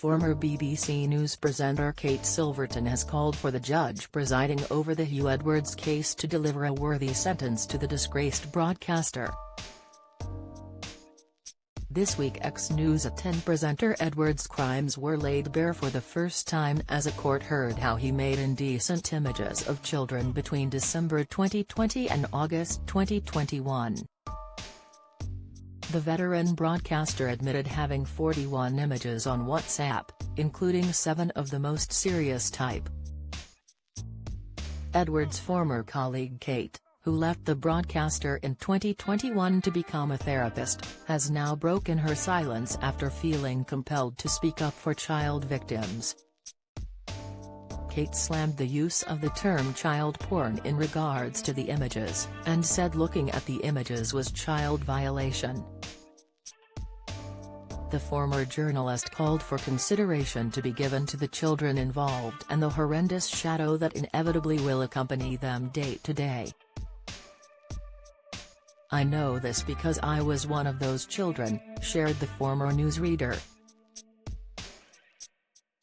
Former BBC News presenter Kate Silverton has called for the judge presiding over the Huw Edwards case to deliver a worthy sentence to the disgraced broadcaster. This week News at 10 presenter Edwards' crimes were laid bare for the first time as a court heard how he made indecent images of children between December 2020 and August 2021. The veteran broadcaster admitted having 41 images on WhatsApp, including 7 of the most serious type. Edwards' former colleague Kate, who left the broadcaster in 2021 to become a therapist, has now broken her silence after feeling compelled to speak up for child victims. Kate slammed the use of the term child porn in regards to the images, and said looking at the images was child violation. The former journalist called for consideration to be given to the children involved and the horrendous shadow that inevitably will accompany them day to day. "I know this because I was one of those children," shared the former newsreader.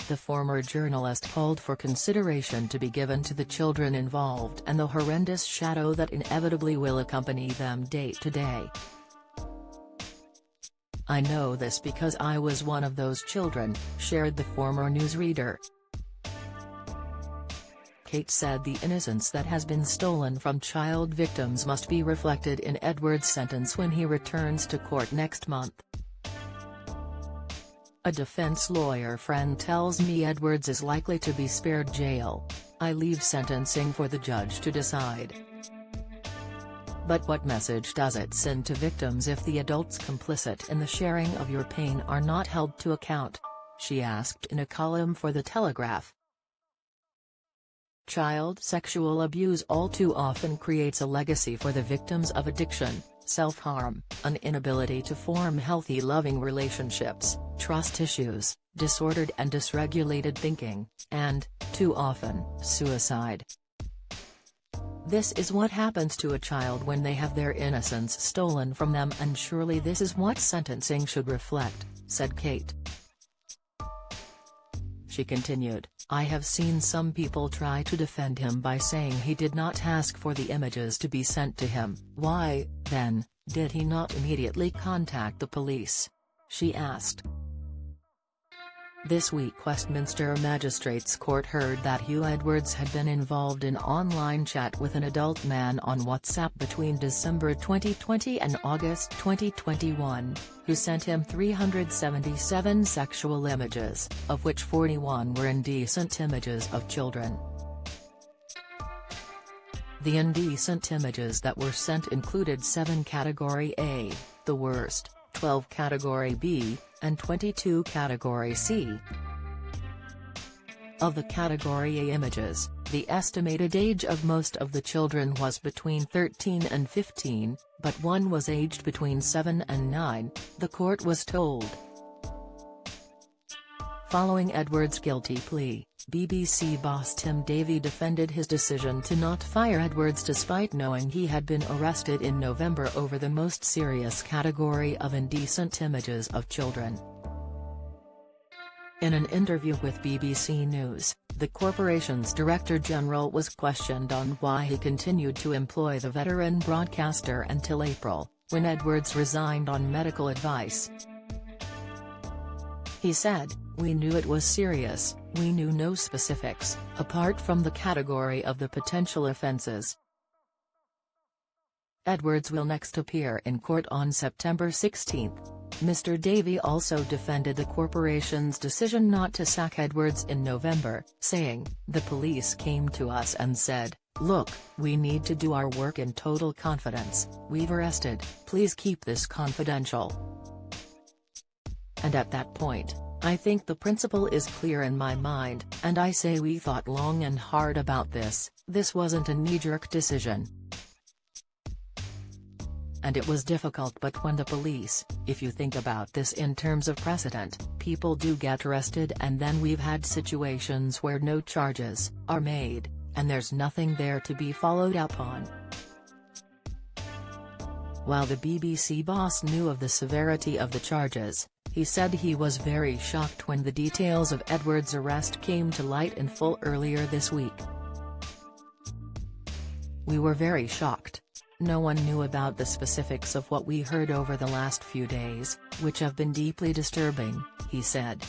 The former journalist called for consideration to be given to the children involved and the horrendous shadow that inevitably will accompany them day to day. "I know this because I was one of those children," shared the former newsreader. Kate said the innocence that has been stolen from child victims must be reflected in Edwards' sentence when he returns to court next month. "A defense lawyer friend tells me Edwards is likely to be spared jail. I leave sentencing for the judge to decide. But what message does it send to victims if the adults complicit in the sharing of your pain are not held to account?" she asked in a column for The Telegraph. Child sexual abuse all too often creates a legacy for the victims of addiction, self-harm, an inability to form healthy loving relationships, trust issues, disordered and dysregulated thinking, and, too often, suicide. "This is what happens to a child when they have their innocence stolen from them, and surely this is what sentencing should reflect," said Kate. She continued, "I have seen some people try to defend him by saying he did not ask for the images to be sent to him. Why, then, did he not immediately contact the police?" she asked. This week Westminster Magistrates Court heard that Huw Edwards had been involved in online chat with an adult man on WhatsApp between December 2020 and August 2021, who sent him 377 sexual images, of which 41 were indecent images of children. The indecent images that were sent included 7 Category A, the worst, 12 Category B, and 22 Category C. Of the Category A images, the estimated age of most of the children was between 13 and 15, but one was aged between 7 and 9, the court was told. Following Edwards' guilty plea, BBC boss Tim Davie defended his decision to not fire Edwards despite knowing he had been arrested in November over the most serious category of indecent images of children. In an interview with BBC News, the corporation's Director General was questioned on why he continued to employ the veteran broadcaster until April, when Edwards resigned on medical advice. He said, "We knew it was serious, we knew no specifics, apart from the category of the potential offences." Edwards will next appear in court on September 16. Mr. Davie also defended the corporation's decision not to sack Edwards in November, saying, "The police came to us and said, 'Look, we need to do our work in total confidence, we've arrested, please keep this confidential.' And at that point, I think the principle is clear in my mind, and I say we thought long and hard about this wasn't a knee-jerk decision. And it was difficult, but when the police, if you think about this in terms of precedent, people do get arrested and then we've had situations where no charges are made, and there's nothing there to be followed up on." While the BBC boss knew of the severity of the charges, He said he was very shocked when the details of Edwards' arrest came to light in full earlier this week. "We were very shocked. No one knew about the specifics of what we heard over the last few days, which have been deeply disturbing," he said.